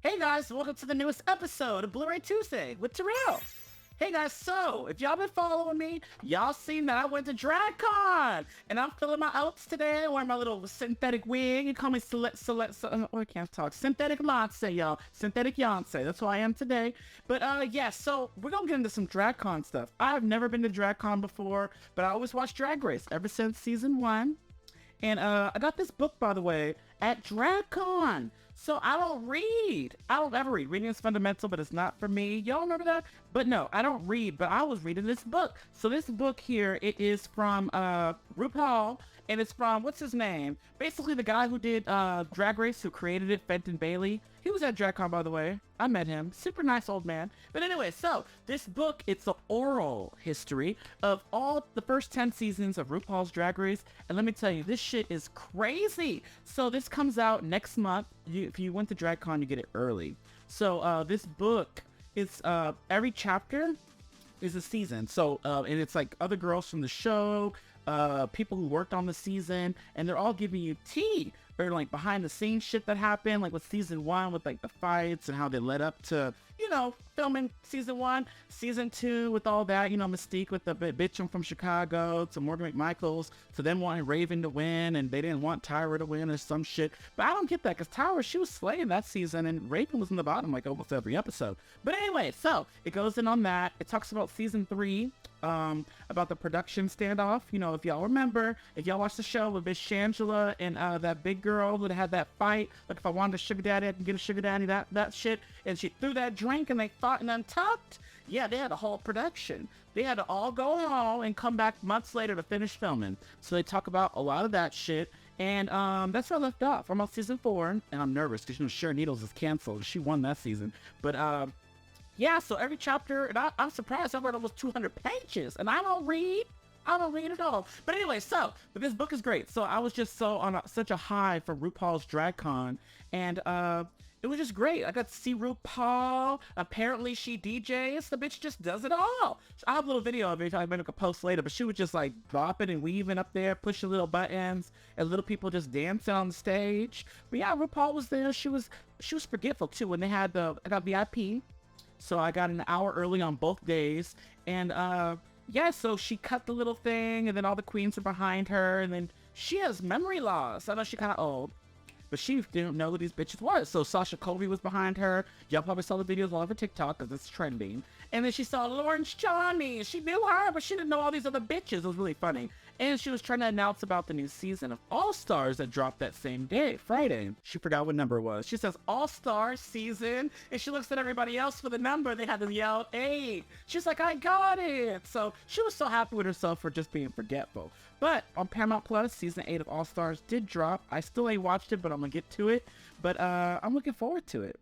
Hey guys, welcome to the newest episode of Bluray Tuesday with Terrell. Hey guys, so if y'all been following me, y'all seen that I went to DragCon and I'm filling my outs today, wearing my little synthetic wig. You call me I can't talk. Synthetic Yonsei, y'all. Synthetic Yonsei. That's who I am today. But yeah, so we're gonna get into some DragCon stuff. I've never been to DragCon before, but I always watch Drag Race ever since season 1. And I got this book, by the way, at DragCon. So I don't read. I don't ever read. Reading is fundamental, but it's not for me. Y'all remember that? But no, I don't read, but I was reading this book. So this book here, it is from RuPaul, and it's from, what's his name? Basically the guy who did Drag Race, who created it, Fenton Bailey. He was at DragCon, by the way. I met him. Super nice old man. But anyway, so this book, it's an oral history of all the first 10 seasons of RuPaul's Drag Race. And let me tell you, this shit is crazy. So this comes out next month. If you went to DragCon, you get it early. So this book, it's every chapter is a season. So and it's like other girls from the show, people who worked on the season, and they're all giving you tea or like behind the scenes shit that happened, like with season 1 with like the fights and how they led up to, you know, filming season 1, season 2 with all that, you know, Mystique with the bitch from Chicago, to Morgan McMichaels, to them wanting Raven to win, and they didn't want Tyra to win or some shit. But I don't get that, because Tyra, she was slaying that season, and Raven was in the bottom like almost every episode. But anyway, so it goes in on that. It talks about season 3, about the production standoff. You know, if y'all remember, if y'all watched the show with Miss Shangela and that big girl who had that fight, like if I wanted a sugar daddy, I can get a sugar daddy, that shit, and she threw that drink and they fought and Untucked. Yeah, they had a whole production. They had to all go home and come back months later to finish filming. So they talk about a lot of that shit. And that's where I left off. I'm on season 4, and I'm nervous because, you know, Sharon Needles is canceled. She won that season. But yeah, so every chapter, and I'm surprised I read almost 200 pages, and I don't read at all. But anyway, but this book is great. So I was just so on such a high for RuPaul's DragCon, and it was just great. I got to see RuPaul. Apparently she DJs. The bitch just does it all. I have a little video of it I make a post later, but she was just like bopping and weaving up there, pushing little buttons, and little people just dancing on the stage. But yeah, RuPaul was there. She was forgetful too. When they had I got VIP. So I got an hour early on both days, and yeah, so she cut the little thing, and then all the queens are behind her, and then she has memory loss. I know she's kind of old, but she didn't know who these bitches was. So Sasha Colby was behind her. Y'all probably saw the videos all over TikTok because it's trending. And then she saw Lawrence Johnny. She knew her, but she didn't know all these other bitches. It was really funny. And she was trying to announce about the new season of All-Stars that dropped that same day, Friday. She forgot what number it was. She says, All-Star season. And she looks at everybody else for the number. They had to yell 8. She's like, I got it. So she was so happy with herself for just being forgetful. But on Paramount Plus, season 8 of All-Stars did drop. I still ain't watched it, but I'm going to get to it. But I'm looking forward to it.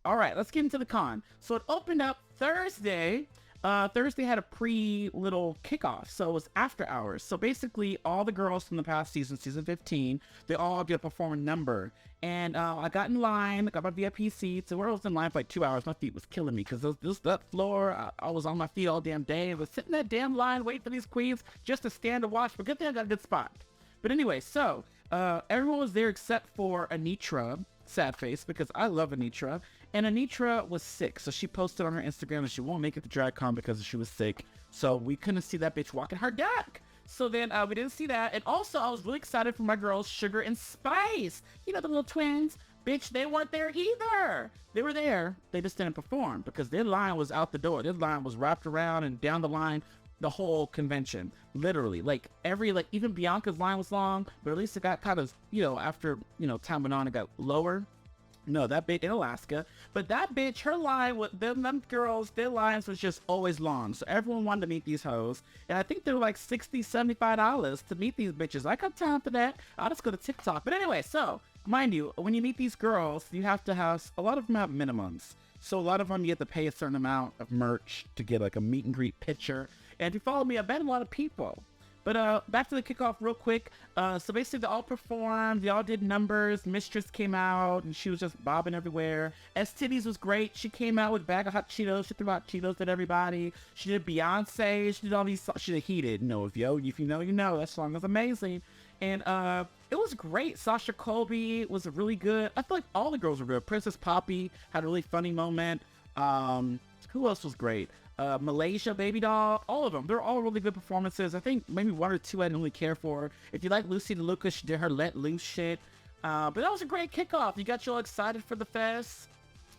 All right, let's get into the con. So it opened up Thursday. Thursday had a pre-little kickoff, so it was after hours. So basically, all the girls from the past season, season 15, they all get to perform a number. And I got in line, got my VIP seats, and where I was in line for like 2 hours, my feet was killing me, because that floor, I was on my feet all damn day. I was sitting in that damn line waiting for these queens just to stand and watch, but good thing I got a good spot. But anyway, so everyone was there except for Anitra, sad face, because I love Anitra. And Anitra was sick, so she posted on her Instagram that she won't make it to DragCon because she was sick. So we couldn't see that bitch walking her deck. So then we didn't see that. And also, I was really excited for my girls, Sugar and Spice. You know, the little twins. Bitch, they weren't there either. They were there. They just didn't perform because their line was out the door. Their line was wrapped around and down the line the whole convention. Literally. Like, even Bianca's line was long, but at least it got kind of, you know, after, you know, time went on, it got lower. No, that bitch in Alaska. But that bitch, her line with them girls, their lines was just always long. So everyone wanted to meet these hoes. And I think they were like $60, $75 to meet these bitches. I got time for that. I'll just go to TikTok. But anyway, so mind you, when you meet these girls, you have to have, a lot of them have minimums. So a lot of them, you have to pay a certain amount of merch to get like a meet and greet picture. And if you follow me, I've met a lot of people. But back to the kickoff real quick. So basically they all performed, they all did numbers. Mistress came out and she was just bobbing everywhere. STDs was great. She came out with a bag of hot Cheetos. She threw hot Cheetos at everybody. She did Beyonce. She did all these songs. She did Heated. You know, if you know, you know. That song was amazing. And It was great. Sasha Colby was really good. I feel like all the girls were good. Princess Poppy had a really funny moment. Who else was great? Malaysia, Baby Doll, all of them. They're all really good performances. I think maybe one or two I didn't really care for. If you like Lucy DeLuca, she did her Let Loose shit. But that was a great kickoff. You got you all excited for the fest.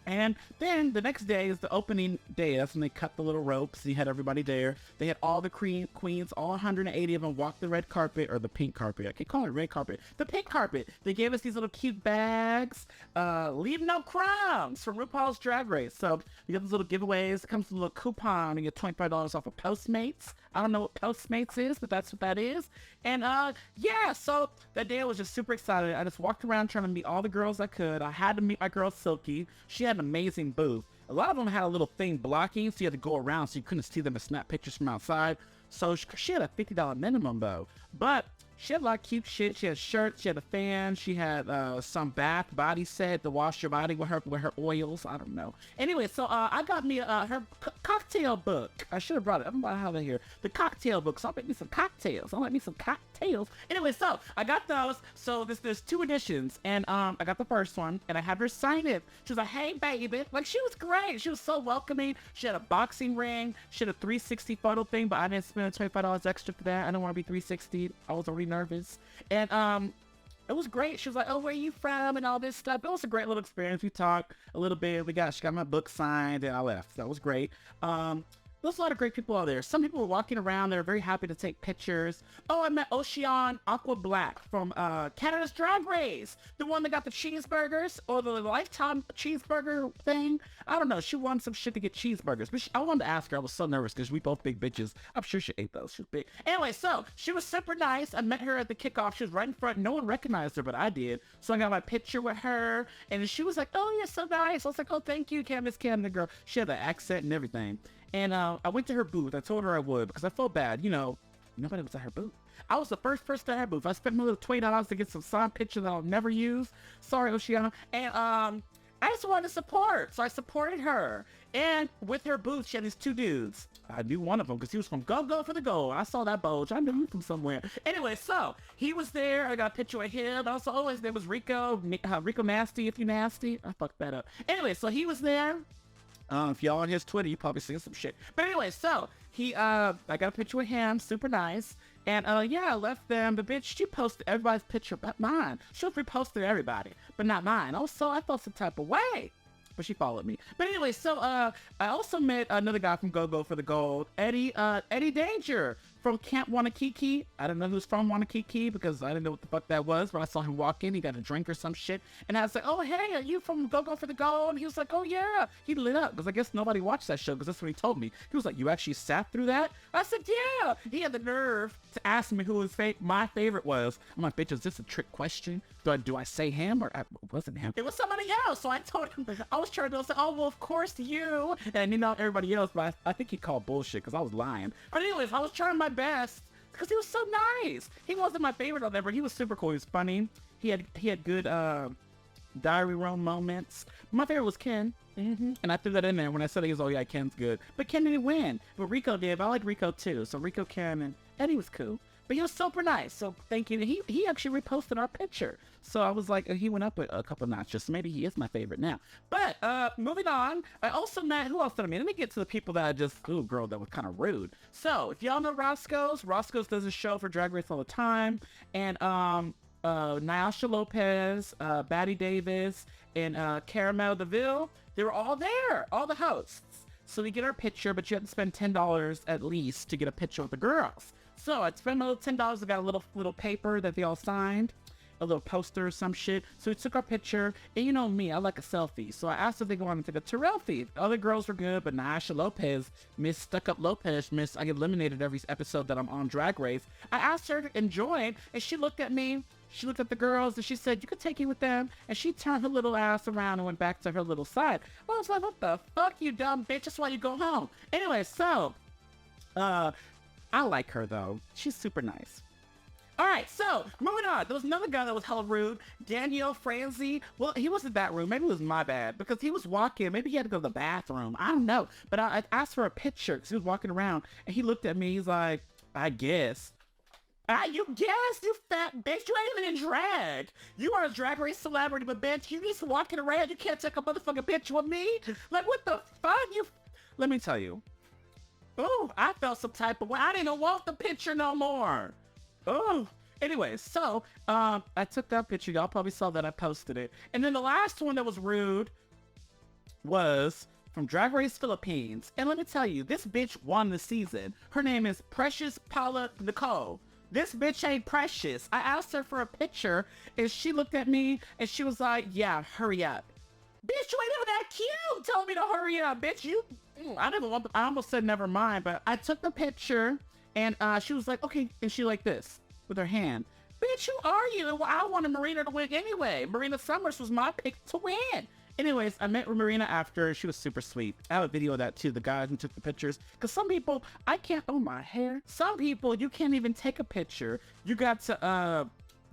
And then the next day is the opening day. That's when they cut the little ropes. You had everybody there. They had all the queens, all 180 of them, walk the red carpet, or the pink carpet. I can't call it red carpet. The pink carpet. They gave us these little cute bags. Leave no crumbs from RuPaul's Drag Race. So you get these little giveaways. It comes with a little coupon. You get $25 off of Postmates. I don't know what Postmates is, but that's what that is. And yeah, so that day I was just super excited. I just walked around trying to meet all the girls I could. I had to meet my girl Silky. She had an amazing booth. A lot of them had a little thing blocking, so you had to go around so you couldn't see them and snap pictures from outside. So she had a $50 minimum though. But she had a lot of cute shit. She had shirts, she had a fan, she had some bath body set to wash your body with her oils. I don't know. Anyway, so I got me her cocktail book. I should have brought it. I don't know how they're here. The cocktail book. So I'll make me some cocktails. Anyway, so I got those. So there's 2 editions, and I got the first one, and I had her sign it. She was like, "Hey, baby," like she was great. She was so welcoming. She had a boxing ring. She had a 360 photo thing, but I didn't spend $25 extra for that. I didn't want to be 360. I was already nervous. And it was great. She was like, "Oh, where are you from?" and all this stuff. It was a great little experience. We talked a little bit. She got my book signed, and I left. That was great. There's a lot of great people out there. Some people were walking around. They were very happy to take pictures. Oh, I met Ocean Aqua Black from Canada's Drag Race. The one that got the cheeseburgers, or the lifetime cheeseburger thing. I don't know. She won some shit to get cheeseburgers. But I wanted to ask her. I was so nervous because we both big bitches. I'm sure she ate those. She was big. Anyway, so she was super nice. I met her at the kickoff. She was right in front. No one recognized her, but I did. So I got my picture with her. And she was like, "Oh, you're so nice." I was like, "Oh, thank you, Miss Canada girl." She had the accent and everything. And I went to her booth. I told her I would because I felt bad. Nobody was at her booth. I was the first person at her booth. I spent my little $20 to get some signed pictures that I'll never use. Sorry, Oceana. And I just wanted to support. So I supported her. And with her booth, she had these 2 dudes. I knew one of them because he was from Go for the Gold. I saw that bulge. I knew him from somewhere. Anyway, so he was there. I got a picture of him. Also, his name was Rico. Rico Nasty, if you nasty. I fucked that up. Anyway, so he was there. If y'all on his Twitter, you probably seen some shit. But anyway, so I got a picture with him, super nice. And yeah, I left them. But bitch, she posted everybody's picture but mine. She reposted everybody, but not mine. Also, I felt some type of way. But she followed me. But anyway, so I also met another guy from Go for the Gold, Eddie Danger from Camp Wanakiki. I don't know who's from Wanakiki because I didn't know what the fuck that was, but I saw him walk in. He got a drink or some shit. And I was like, "Oh, hey, are you from Go for the Gold?" And he was like, "Oh, yeah." He lit up because I guess nobody watched that show because that's what he told me. He was like, "You actually sat through that?" I said, "Yeah." He had the nerve to ask me who my favorite was. I'm like, "Bitch, is this a trick question? Do I say him or it wasn't him? It was somebody else." So I told him, I was trying to say, "Oh, well, of course you." And everybody else, but I think he called bullshit because I was lying. But anyways, I was trying my best because he was so nice. He wasn't my favorite on there, but he was super cool. He was funny. He had good diary room moments. My favorite was Ken. And I threw that in there when I said he was, "Oh yeah, Ken's good." But Ken didn't win. But Rico did. But I like Rico too. So Rico, Ken, and Eddie was cool. But he was super nice. So thank you. He actually reposted our picture. So I was like, he went up a couple notches. So maybe he is my favorite now. But moving on, I also met, who else did I meet? Let me get to the people that I just, ooh, girl, that was kind of rude. So if y'all know Roscoe's does a show for Drag Race all the time. And Nyasha Lopez, Batty Davis, and Caramel DeVille, they were all there, all the hosts. So we get our picture, but you have to spend $10 at least to get a picture with the girls. So I spent a little $10. I got a little paper that they all signed, a little poster or some shit. So we took our picture, and you know me, I like a selfie. So I asked if they wanted to take a Terrell feed. The other girls were good, but Nyasha Lopez, Miss Stuck Up Lopez, I get eliminated every episode that I'm on Drag Race. I asked her to join, and she looked at me. She looked at the girls, and she said, "You could take it with them." And she turned her little ass around and went back to her little side. I was like, "What the fuck, you dumb bitch? That's why you go home." Anyway, so I like her though. She's super nice. All right, so moving on. There was another guy that was hella rude, Daniel Franzi. Well, he wasn't that rude. Maybe it was my bad because he was walking. Maybe he had to go to the bathroom. I don't know. But I asked for a picture because he was walking around, and he looked at me. He's like, "I guess." You guess, you fat bitch. You ain't even in drag. You are a drag race celebrity, but bitch, you just walking around. You can't take a motherfucking picture with me. Like, what the fuck? Let me tell you. Oh, I felt some type of way. I didn't even want the picture no more. Oh. Anyway, so I took that picture. Y'all probably saw that I posted it. And then the last one that was rude was from Drag Race Philippines. And let me tell you, this bitch won the season. Her name is Precious Paula Nicole. This bitch ain't precious. I asked her for a picture, and she looked at me, and she was like, yeah, hurry up. Bitch, you ain't even that cute. Tell me to hurry up, bitch. I almost said never mind, but I took the picture, and she was like, okay. And she like this with her hand. Bitch, who are you? Well, I wanted Marina to win anyway. Marina Summers was my pick to win. Anyways, I met with Marina after. She was super sweet. I have a video of that too, the guy who took the pictures. Because some people, I can't, oh my hair. Some people, you can't even take a picture. You got to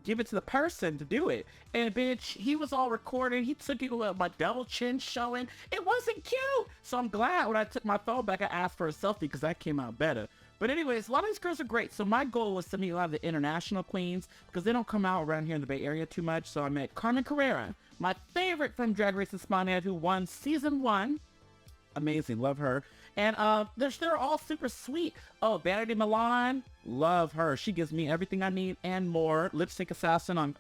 give it to the person to do it. And bitch, he was all recording. He took it with my double chin showing. It wasn't cute. So I'm glad when I took my phone back, I asked for a selfie because that came out better. But anyways, a lot of these girls are great. So my goal was to meet a lot of the international queens because they don't come out around here in the Bay Area too much. So I met Carmen Carrera, my favorite from Drag Race España, who won season 1. Amazing, love her. And they're all super sweet. Oh, Vanity Milan, love her. She gives me everything I need and more. Lip Sync Assassin on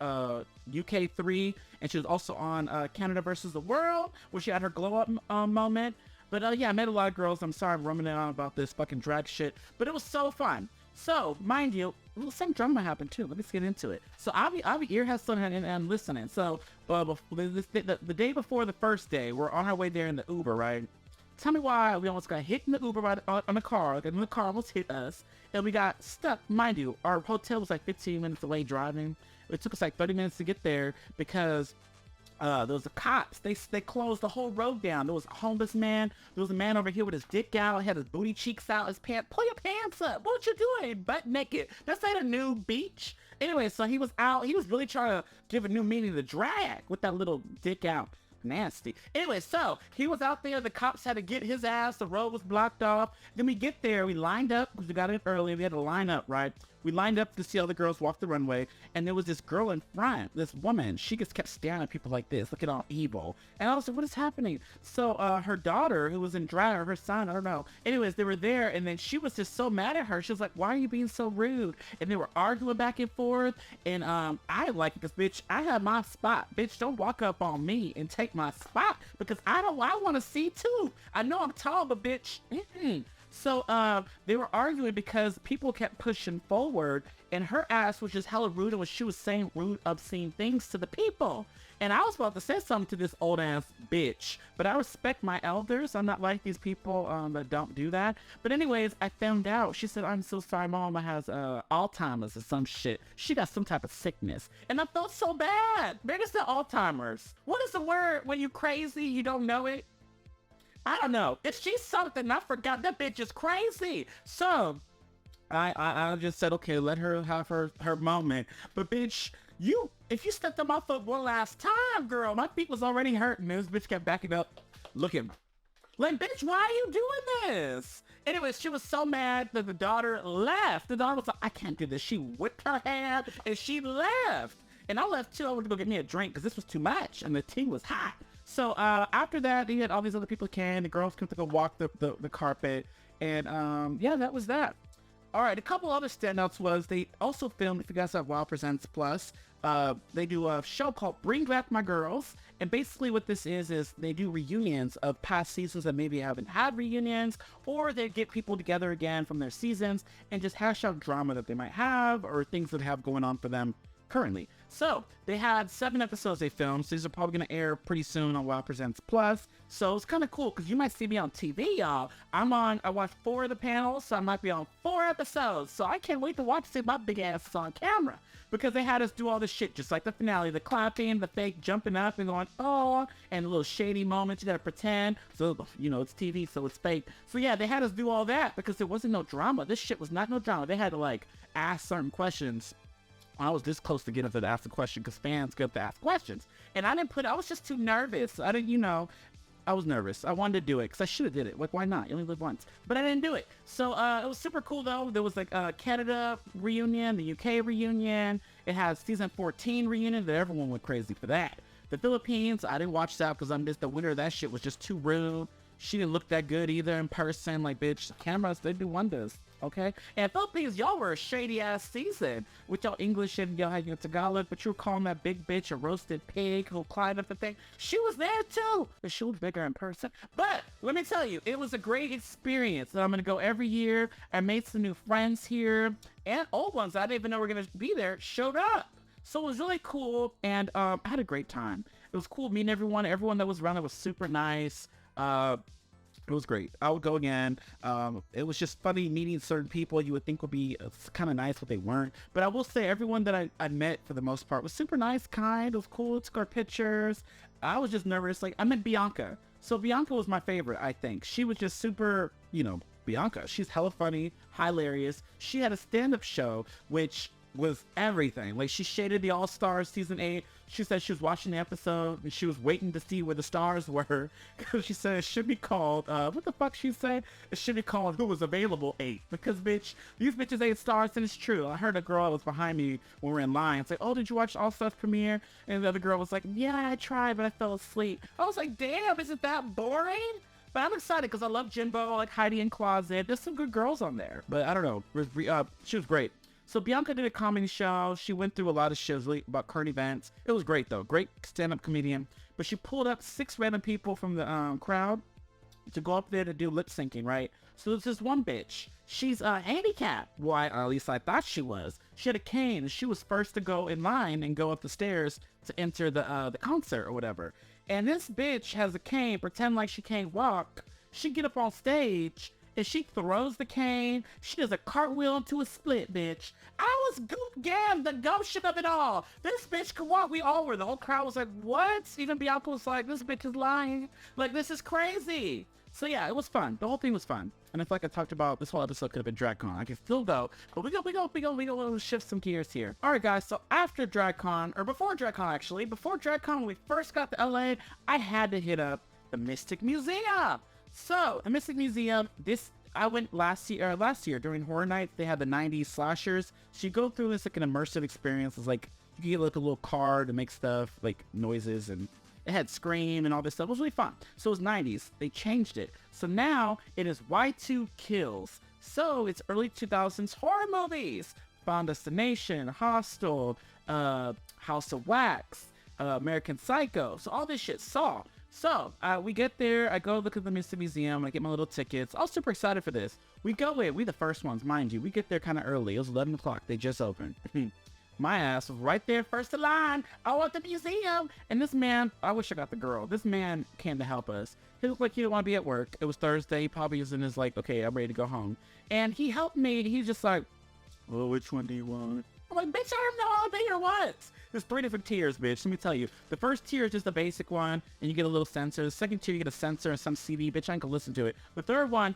UK3, and she was also on Canada versus the World, where she had her glow up moment. But yeah, I met a lot of girls. I'm sorry I'm rumbling on about this fucking drag shit, but it was so fun. So, mind you, some drama happened too. Let's get into it. So, I'll be ear hustling and listening. So, the day before the first day, we're on our way there in the Uber, right? Tell me why we almost got hit in the Uber right on the car. Like, the car almost hit us, and we got stuck. Mind you, our hotel was like 15 minutes away driving. It took us like 30 minutes to get there because there was the cops. They closed the whole road down. There was a homeless man. There was a man over here with his dick out, had his booty cheeks out, his pants. Pull your pants up. What you doing? Butt naked. That's not a new beach. Anyway, so he was out. He was really trying to give a new meaning to drag with that little dick out. Nasty. Anyway, so he was out there. The cops had to get his ass. The road was blocked off. Then we get there. We lined up because we got in early. We had to line up, right? We lined up to see other girls walk the runway, and there was this girl in front, this woman. She just kept staring at people like this, looking all evil. And I was like, what is happening? So her daughter, who was in drag, or her son, I don't know. Anyways, they were there, and then she was just so mad at her. She was like, why are you being so rude? And they were arguing back and forth, and I like it because, bitch, I have my spot. Bitch, don't walk up on me and take my spot because I want to see too. I know I'm tall, but bitch, So they were arguing because people kept pushing forward, and her ass was just hella rude, and she was saying rude, obscene things to the people. And I was about to say something to this old ass bitch, but I respect my elders. I'm not like these people that don't do that. But anyways, I found out. She said, I'm so sorry, Mama has Alzheimer's or some shit. She got some type of sickness. And I felt so bad. Maybe it's the Alzheimer's. What is the word when you crazy, you don't know it? I don't know. If she's something, I forgot. That bitch is crazy. So, I just said, okay, let her have her moment. But bitch, if you stepped on my foot one last time, girl, my feet was already hurting. This bitch kept backing up, looking. Like, bitch, why are you doing this? Anyways, she was so mad that the daughter left. The daughter was like, I can't do this. She whipped her hand and she left. And I left too. I went to go get me a drink because this was too much and the tea was hot. So after that, you had all these other people came. The girls came to go walk the carpet. And yeah, that was that. All right, a couple other standouts was they also filmed, if you guys have WoW Presents Plus, they do a show called Bring Back My Girls. And basically what this is they do reunions of past seasons that maybe haven't had reunions, or they get people together again from their seasons and just hash out drama that they might have or things that have going on for them currently. So they had 7 episodes they filmed. So these are probably going to air pretty soon on WoW Presents Plus. So it's kind of cool because you might see me on TV, y'all. I watched 4 of the panels, so I might be on 4 episodes. So I can't wait to watch, see my big ass on camera, because they had us do all this shit, just like the finale, the clapping, the fake jumping up and going, oh, and little shady moments you gotta pretend. So, you know, it's TV, so it's fake. So yeah, they had us do all that because there wasn't no drama. This shit was not no drama. They had to like ask certain questions. I was this close to getting to ask the question because fans get to ask questions. And I was just too nervous. I didn't, I was nervous. I wanted to do it because I should have did it. Like, why not? You only live once. But I didn't do it. So it was super cool, though. There was like a Canada reunion, the UK reunion. It has season 14 reunion that everyone went crazy for that. The Philippines, I didn't watch that because I missed the winner of that shit was just too rude. She didn't look that good either in person. Like, bitch, cameras, they do wonders. Okay? And Philippines, y'all were a shady-ass season with y'all English and y'all had your Tagalog, but you were calling that big bitch a roasted pig who climbed up the thing. She was there, too. But she was bigger in person. But let me tell you, it was a great experience. I'm going to go every year. I made some new friends here. And old ones I didn't even know were going to be there showed up. So it was really cool. And I had a great time. It was cool meeting everyone. Everyone that was around it was super nice. It was great. I would go again. It was just funny meeting certain people you would think would be kind of nice, but they weren't. But I will say everyone that I met for the most part was super nice, kind. It was cool. Took our pictures. I was just nervous. Like, I met Bianca. So Bianca was my favorite, I think. She was just super, Bianca. She's hella funny, hilarious. She had a stand-up show, which was everything. Like, she shaded the All-Stars season 8. She said she was watching the episode and she was waiting to see where the stars were because she said it should be called what the fuck she said, it should be called Who Was Available 8, because bitch, these bitches 8 stars. And it's true. I heard a girl that was behind me when we were in line say, oh, did you watch All Stars premiere? And the other girl was like, yeah, I tried but I fell asleep. I was like, damn, isn't that boring? But I'm excited because I love Jimbo, I like Heidi in Closet. There's some good girls on there, but I don't know, she was great. So Bianca did a comedy show. She went through a lot of shows about current events. It was great, though. Great stand-up comedian. But she pulled up 6 random people from the crowd to go up there to do lip syncing, right? So there's this one bitch. She's handicapped. Well, at least I thought she was. She had a cane, and she was first to go in line and go up the stairs to enter the concert or whatever. And this bitch has a cane, pretend like she can't walk. She get up on stage, and she throws the cane. She does a cartwheel into a split, bitch. I was the gumption of it all. This bitch could walk. We all were. The whole crowd was like, what? Even Bianca was like, this bitch is lying. Like, this is crazy. So yeah, it was fun. The whole thing was fun. And I feel like I talked about this whole episode could have been DragCon. I can still go, but we go shift some gears here. All right, guys. So after DragCon, or before DragCon actually, before DragCon, when we first got to LA, I had to hit up the Mystic Museum. So the Mystic Museum, I went last year during Horror Nights. They had the 90s slashers. So you go through this like an immersive experience. It's like you can get like a little car to make stuff like noises, and it had Scream and all this stuff. It was really fun. So it was 90s. They changed it. So now it is Y2 Kills. So it's early 2000s horror movies. Final Destination, Hostel, House of Wax, American Psycho. So all this shit. Saw. So, we get there, I go look at the Mystic Museum, I get my little tickets. I was super excited for this. We go in, we the first ones, mind you. We get there kind of early. It was 11 o'clock. They just opened. My ass was right there, first in line. I want the museum. And this man, I wish I got the girl. This man came to help us. He looked like he didn't want to be at work. It was Thursday. He probably was in his like, okay, I'm ready to go home. And he helped me. He's just like, well, which one do you want? I'm like, bitch, I don't know all day or what? There's 3 different tiers, bitch. Let me tell you. The first tier is just the basic one, and you get a little sensor. The second tier, you get a sensor and some CD. Bitch, I ain't gonna listen to it. The third one,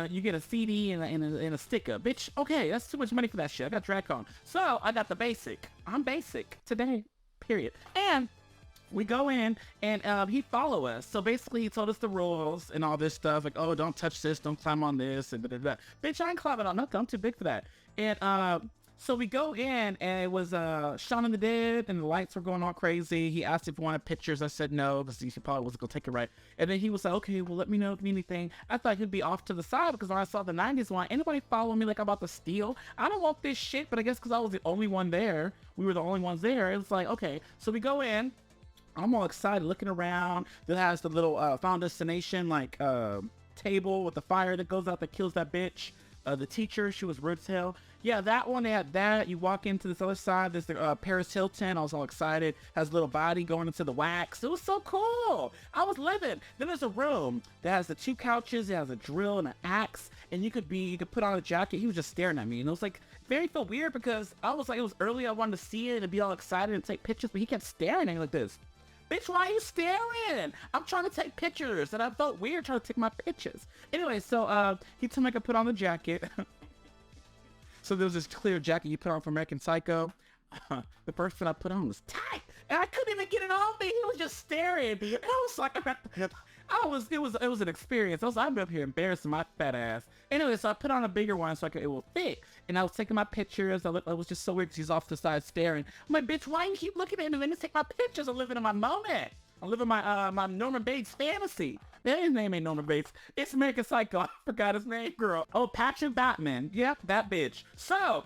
you get a CD and a sticker. Bitch, okay, that's too much money for that shit. I got DragCon. So, I got the basic. I'm basic today, period. And we go in, and he follow us. So basically, he told us the rules and all this stuff. Like, oh, don't touch this, don't climb on this, and da-da-da. Bitch, I ain't climbing on nothing. I'm too big for that. And so we go in, and it was Shaun of the Dead, and the lights were going all crazy. He asked if we wanted pictures. I said no, because he probably wasn't going to take it right. And then he was like, okay, well, let me know if you need anything. I thought he'd be off to the side, because when I saw the 90s one, anybody follow me like I'm about to steal? I don't want this shit, but I guess because I was the only one there, we were the only ones there. It was like, okay. So we go in. I'm all excited, looking around. That has the little Final Destination, like, table with the fire that goes out that kills that bitch. The teacher, she was rude as hell. Yeah, that one, they had that. You walk into this other side, there's the Paris Hilton. I was all excited. Has a little body going into the wax. It was so cool. I was living. Then there's a room that has the 2 couches. It has a drill and an axe. And you could put on a jacket. He was just staring at me. And it was like, very felt weird because I was like, it was early. I wanted to see it and be all excited and take pictures. But he kept staring at me like this. Bitch, why are you staring? I'm trying to take pictures. And I felt weird trying to take my pictures. Anyway, so he told me I could put on the jacket. So there was this clear jacket you put on for American Psycho. The first one I put on was tight. And I couldn't even get it on me. He was just staring. And I was like, it was an experience. I'm up here embarrassing my fat ass. Anyway, so I put on a bigger one so it will fit. And I was taking my pictures. I was just so weird because he's off to the side staring. I'm like, bitch, why you keep looking at me? Let me take my pictures. I'm living in my moment. I'm living my my Norman Bates fantasy. His name ain't Norman Bates. It's American Psycho. I forgot his name, girl. Oh, Patrick Batman. Yep, that bitch. So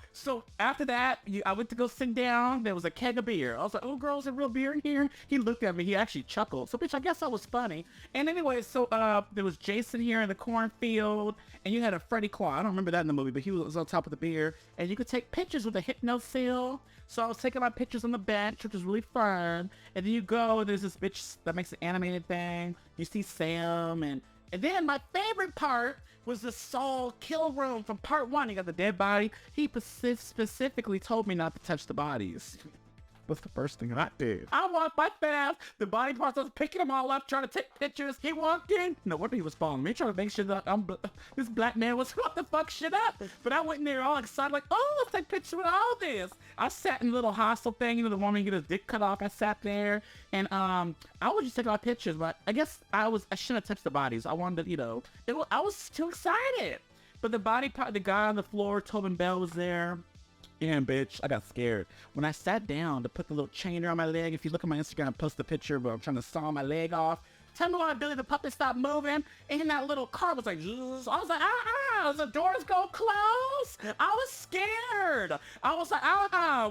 after that, I went to go sit down. There was a keg of beer. I was like, oh, girl, is there real beer in here? He looked at me. He actually chuckled. So, bitch, I guess I was funny. And anyway, so there was Jason here in the cornfield, and you had a Freddy Claw. I don't remember that in the movie, but he was on top of the beer. And you could take pictures with a hypno-seal. So I was taking my pictures on the bench, which was really fun. And then you go, and there's this bitch that makes an animated thing. You see Sam, and then my favorite part was the Saul kill room from part 1. He got the dead body. He specifically told me not to touch the bodies. What's the first thing I did? I walked my fast. The body parts, I was picking them all up, trying to take pictures. He walked in. No wonder he was following me, trying to make sure that this black man was what the fuck shit up. But I went in there all excited, like, oh, let's take pictures with all this. I sat in a little hostel thing, the woman get his dick cut off. I sat there, and I was just taking my pictures, but I guess I shouldn't have touched the bodies. I wanted to, I was too excited. But the body part, the guy on the floor, Tobin Bell was there. And bitch, I got scared. When I sat down to put the little chain around my leg, if you look at my Instagram, I post the picture, but I'm trying to saw my leg off. Tell me why Billy the puppet stopped moving, and that little car was like, I was like, the doors go close. I was scared. I was like,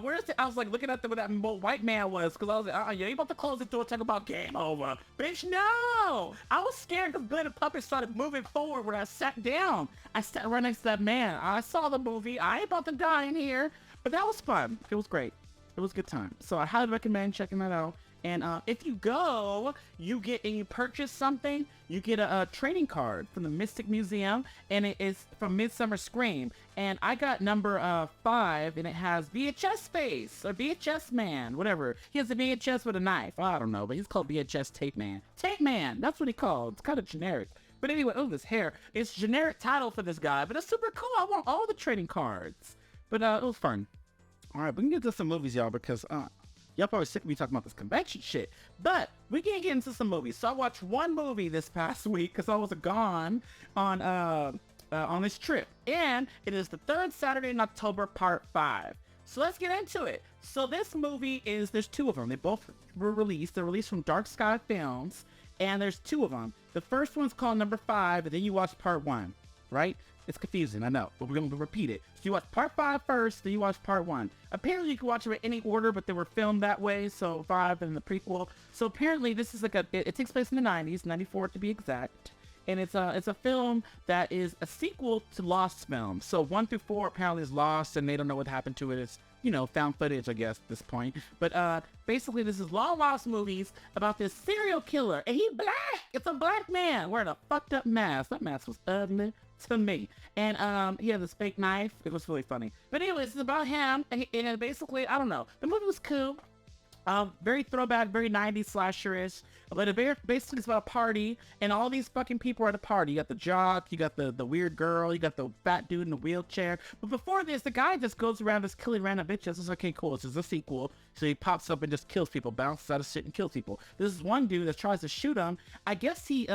where's it? I was like looking at where that white man was, because I was like, you ain't about to close the door, talk about game over. Bitch, no. I was scared because Billy the puppet started moving forward when I sat down. I sat right next to that man. I saw the movie. I ain't about to die in here, but that was fun. It was great. It was a good time. So I highly recommend checking that out. And if you go, you purchase something, you get a trading card from the Mystic Museum, and it is from Midsummer Scream. And I got number 5, and it has VHS Face, or VHS Man, whatever. He has a VHS with a knife. I don't know, but he's called VHS Tape Man. Tape Man, that's what he called. It's kind of generic. But anyway, oh, this hair. It's generic title for this guy, but it's super cool. I want all the trading cards. But it was fun. All right, we can get to some movies, y'all, because y'all probably sick of me talking about this convention shit, but we can get into some movies. So I watched one movie this past week because I was gone on this trip, and it is the third Saturday in October, part 5. So let's get into it. So this movie there's 2 of them. They both were released. They're released from Dark Sky Films, and there's 2 of them. The first one's called number 5, and then you watch part 1, right? It's confusing, I know, but we're going to repeat it. So you watch part 5 first, then you watch part 1. Apparently you can watch them in any order, but they were filmed that way, so 5 and the prequel. So apparently this is like it takes place in the 90s, 94 to be exact. And it's a film that is a sequel to Lost films. So 1 through 4 apparently is lost, and they don't know what happened to it. It's, found footage, I guess, at this point. But basically this is long lost movies about this serial killer, and he's black. It's a black man wearing a fucked up mask. That mask was ugly to me. And he had this fake knife. It was really funny. But anyways, it's about him, and basically, I don't know. The movie was cool. Very throwback, very 90s slasher-ish. But basically it's about a party, and all these fucking people are at a party. You got the jock, you got the weird girl, you got the fat dude in the wheelchair. But before this, the guy just goes around just killing random bitches. It's okay, cool. This is a sequel. So he pops up and just kills people, bounces out of shit and kills people. This is one dude that tries to shoot him. I guess he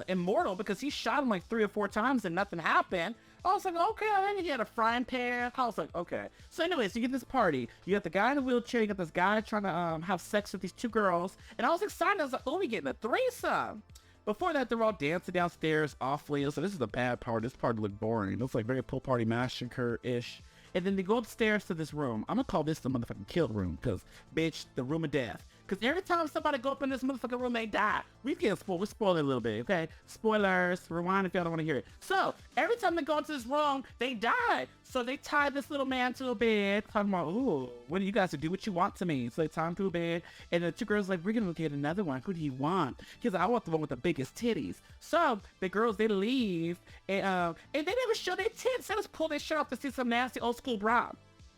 immortal because he shot him like 3 or 4 times and nothing happened. I was like, okay, and he had a frying pan. I was like, okay. So anyways, you get this party. You got the guy in the wheelchair. You got this guy trying to have sex with these 2 girls. And I was excited. I was like, oh, we getting a threesome. Before that, they're all dancing downstairs awfully. So this is the bad part. This part looked boring. It looks like very Pool Party Massacre-ish. And then they go upstairs to this room. I'm going to call this the motherfucking kill room. Because, bitch, the room of death. Because every time somebody go up in this motherfucking room, they die. We can't spoil. We're spoiling a little bit, okay? Spoilers. Rewind if y'all don't want to hear it. So, every time they go into this room, they die. So, they tie this little man to a bed. Talking about, ooh, what do you guys do what you want to me? So, they tie him to a bed. And the 2 girls like, we're going to get another one. Who do you want? He's like, I want the one with the biggest titties. So, the girls, they leave. And they didn't even show their tits. They just pull their shirt off to see some nasty old school bra.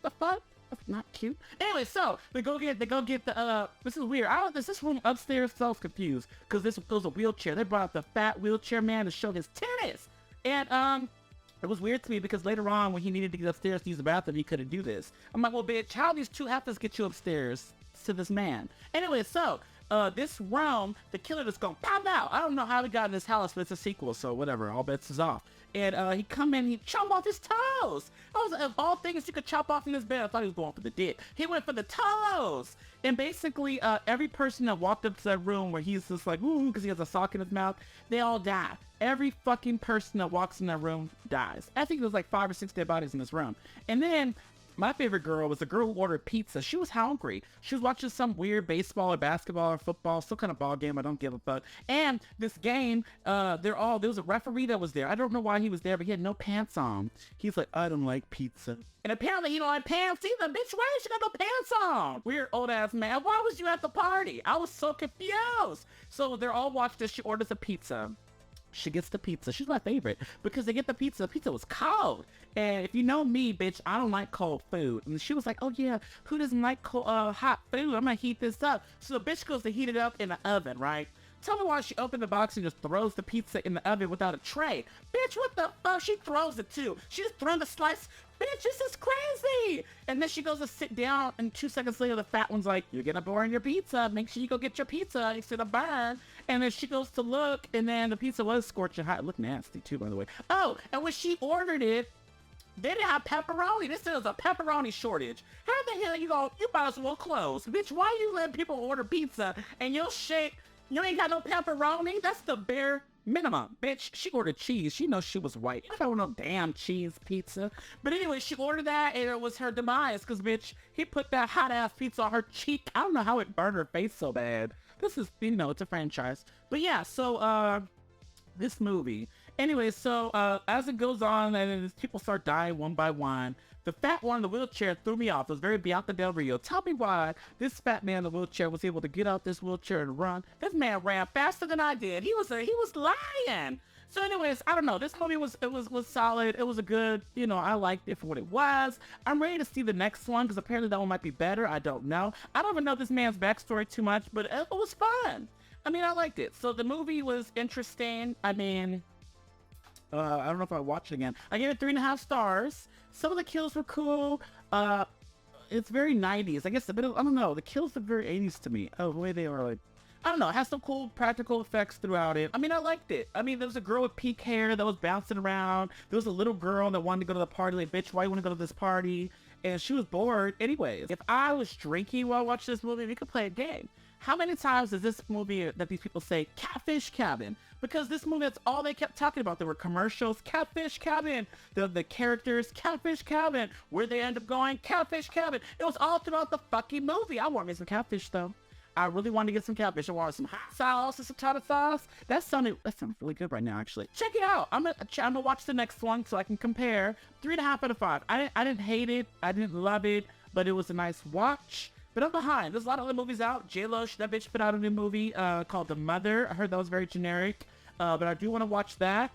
The fuck? That's not cute. Anyway, so they go get the this is weird. This room upstairs, so I was confused because this was a wheelchair. They brought out the fat wheelchair man to show his titties, and it was weird to me because later on when he needed to get upstairs to use the bathroom, he couldn't do this. I'm like, well, bitch, how these 2 heifers get you upstairs to this man? Anyway, so this room, the killer just gonna pop out. I don't know how he got in his house, but it's a sequel, so whatever, all bets is off. And he come in, he chop off his toes. I was like, of all things you could chop off in this bed, I thought he was going for the dick. He went for the toes. And basically, every person that walked up to that room where he's just like, ooh, because he has a sock in his mouth, they all die. Every fucking person that walks in that room dies. I think there was like 5 or 6 dead bodies in this room. And then my favorite girl was the girl who ordered pizza. She was hungry. She was watching some weird baseball or basketball or football, some kind of ball game. I don't give a fuck. And this game, there was a referee that was there. I don't know why he was there, but he had no pants on. He's like, I don't like pizza. And apparently he don't like pants either. Bitch, why did she got no pants on? Weird old ass man. Why was you at the party? I was so confused. So they're all watching this. She orders a pizza. She gets the pizza. She's my favorite because they get the pizza. The pizza was cold. And if you know me, bitch, I don't like cold food. And she was like, oh yeah, who doesn't like hot food? I'm gonna heat this up. So the bitch goes to heat it up in the oven, right? Tell me why she opened the box and just throws the pizza in the oven without a tray. Bitch, what the fuck? She throws it too. She just thrown the slice. Bitch, this is crazy. And then she goes to sit down, and 2 seconds later, the fat one's like, you're gonna burn your pizza. Make sure you go get your pizza. It's gonna burn. And then she goes to look, and then the pizza was scorching hot. It looked nasty too, by the way. Oh, and when she ordered it, they didn't have pepperoni. This is a pepperoni shortage. How the hell you might as well close. Bitch, why you let people order pizza and you'll shake, you ain't got no pepperoni? That's the bare minimum. Bitch, she ordered cheese. She knows she was white. I don't want no damn cheese pizza. But anyway, she ordered that and it was her demise because, bitch, he put that hot ass pizza on her cheek. I don't know how it burned her face so bad. This is, it's a franchise. But yeah, so, this movie. Anyway, so as it goes on and as people start dying one by one, the fat one in the wheelchair threw me off. It was very Bianca Del Rio. Tell me why this fat man in the wheelchair was able to get out this wheelchair and run. This man ran faster than I did. He was lying. So anyways, I don't know. This movie was solid. It was a good, I liked it for what it was. I'm ready to see the next one because apparently that one might be better. I don't know. I don't even know this man's backstory too much, but it was fun. I mean, I liked it. So the movie was interesting. I mean, I don't know if I watch it again. I gave it 3.5 stars. Some of the kills were cool. It's very 90s. I guess a bit of, I don't know. The kills are very 80s to me. Oh, the way they are like, I don't know. It has some cool practical effects throughout it. I mean, I liked it. I mean, there was a girl with pink hair that was bouncing around. There was a little girl that wanted to go to the party. Like, bitch, why you want to go to this party? And she was bored. Anyways, if I was drinking while watching this movie, we could play a game. How many times is this movie that these people say Catfish Cabin? Because this movie, that's all they kept talking about. There were commercials, Catfish Cabin. The characters, Catfish Cabin. Where they end up going, Catfish Cabin. It was all throughout the fucking movie. I want me some catfish though. I really wanted to get some catfish. I wanted some hot sauce and some tartar sauce. That sounded really good right now, actually. Check it out. I'm gonna watch the next one so I can compare. 3.5 out of 5. I didn't hate it. I didn't love it, but it was a nice watch. But I'm behind. There's a lot of other movies out. J-Lo, that bitch put out a new movie called The Mother. I heard that was very generic, but I do want to watch that.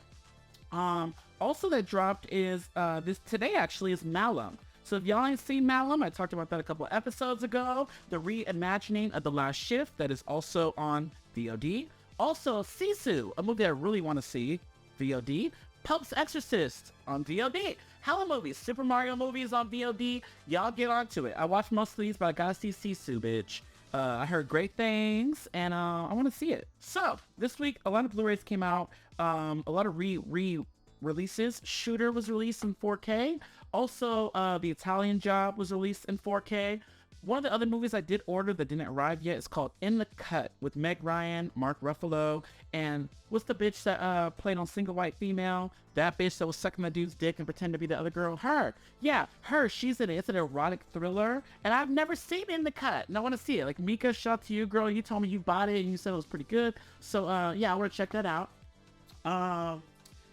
Also that dropped is this today actually is Malum. So if y'all ain't seen Malum, I talked about that a couple of episodes ago. The reimagining of The Last Shift that is also on VOD. Also Sisu, a movie I really want to see, VOD. Pulp's Exorcist on VOD. Hella movies, Super Mario movies on VOD. Y'all get onto it. I watched most of these, but I gotta see Sisu, bitch. I heard great things, and I want to see it. So this week, a lot of Blu-rays came out. A lot of re-releases. Shooter was released in 4K. Also, The Italian Job was released in 4K. One of the other movies I did order that didn't arrive yet is called In the Cut with Meg Ryan, Mark Ruffalo, and what's the bitch that played on Single White Female? That bitch that was sucking the dude's dick and pretend to be the other girl? Her. Yeah, her. She's in it. It's an erotic thriller, and I've never seen In the Cut, and I want to see it. Like, Mika, shout out to you, girl. You told me you bought it, and you said it was pretty good. So, yeah, I want to check that out.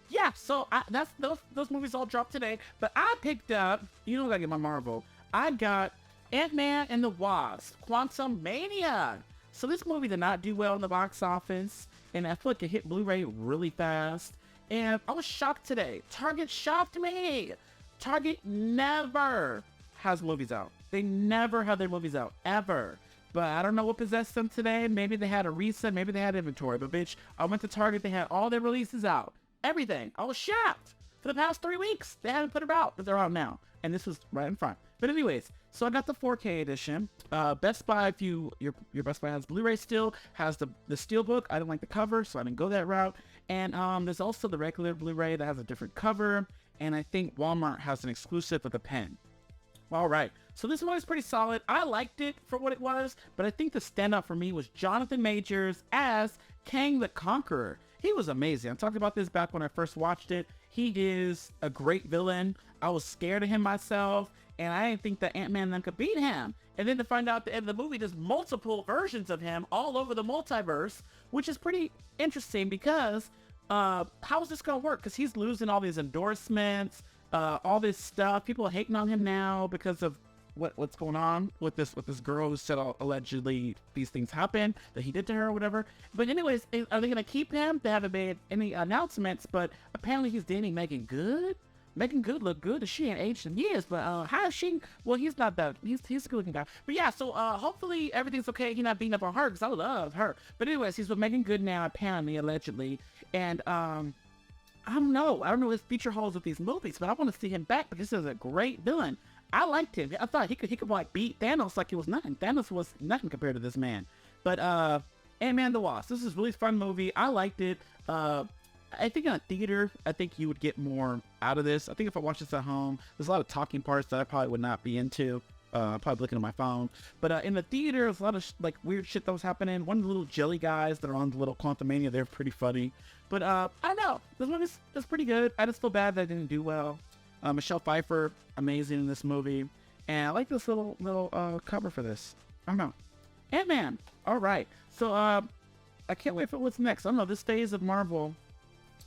Yeah, so that's those movies all dropped today, but I picked up, I gotta get my Marvel. I got Ant-Man and the Wasp, Quantumania. So this movie did not do well in the box office, and I feel like it hit Blu-ray really fast. And I was shocked today. Target shocked me. Target never has movies out. They never have their movies out, ever. But I don't know what possessed them today. Maybe they had a reset, maybe they had inventory. But bitch, I went to Target, they had all their releases out. Everything. I was shocked. For the past 3 weeks, they haven't put it out, but they're out now. And this was right in front. But anyways, so I got the 4K edition. Best Buy, if your Best Buy has Blu-ray still, has the Steelbook. I didn't like the cover, so I didn't go that route. And there's also the regular Blu-ray that has a different cover. And I think Walmart has an exclusive with a pen. All right, so this one is pretty solid. I liked it for what it was, but I think the standout for me was Jonathan Majors as Kang the Conqueror. He was amazing. I talked about this back when I first watched it. He is a great villain. I was scared of him myself, and I didn't think that Ant-Man then could beat him. And then to find out at the end of the movie, there's multiple versions of him all over the multiverse, which is pretty interesting because how is this gonna work? Because he's losing all these endorsements, all this stuff. People are hating on him now because of what's going on with this girl who said allegedly these things happened that he did to her or whatever. But anyways, are they gonna keep him? They haven't made any announcements, but apparently he's dating Megan Good. Megan Good looked good. She ain't aged in years, but how is she? Well, he's not that. He's a good looking guy. But yeah, so hopefully everything's okay. He's not beating up on her because I love her. But anyways, he's with Megan Good now, apparently, allegedly, and I don't know his future holds with these movies, but I want to see him back because this is a great villain. I liked him. I thought he could like beat Thanos like he was nothing. Thanos was nothing compared to this man. But Ant-Man the Wasp. This is a really fun movie. I liked it. I think in a theater, I think you would get more out of this. I think if I watch this at home, there's a lot of talking parts that I probably would not be into. Probably looking at my phone. But in the theater, there's a lot of like weird shit that was happening. One of the little jelly guys that are on the little Quantumania, they're pretty funny. But I don't know. This one is pretty good. I just feel bad that I didn't do well. Michelle Pfeiffer, amazing in this movie. And I like this little cover for this. I don't know. Ant-Man. All right. So I can't wait for what's next. I don't know. This phase of Marvel.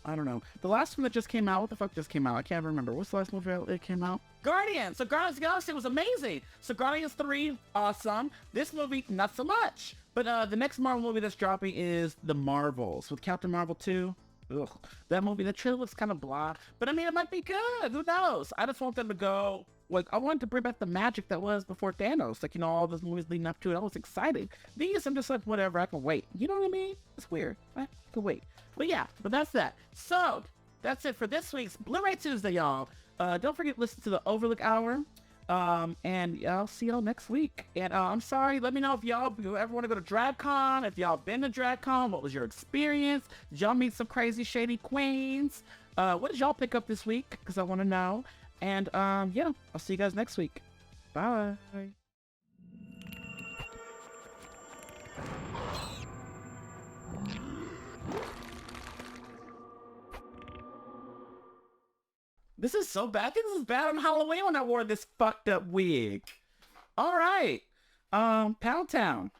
I don't know. The last one that just came out, what the fuck just came out? I can't remember. What's the last movie that came out? Guardians. So Guardians of the Galaxy was amazing. So Guardians 3, awesome. This movie, not so much. But the next Marvel movie that's dropping is The Marvels with Captain Marvel 2. Ugh. That movie, the trailer looks kind of blah. But I mean, it might be good. Who knows? I just want them to go. Like, I wanted to bring back the magic that was before Thanos. Like, all those movies leading up to it. I was excited. These, I'm just like, whatever. I can wait. You know what I mean? It's weird. I can wait. But yeah, but that's that. So, that's it for this week's Bluray Tuesday, y'all. Don't forget to listen to the Overlook Hour. And I'll see y'all next week. And I'm sorry, let me know if y'all ever want to go to DragCon, if y'all been to DragCon, what was your experience? Did y'all meet some crazy shady queens? What did y'all pick up this week? Because I want to know. And yeah, I'll see you guys next week. Bye. This is so bad. I think this is bad on Halloween when I wore this fucked up wig. All right. Pound Town.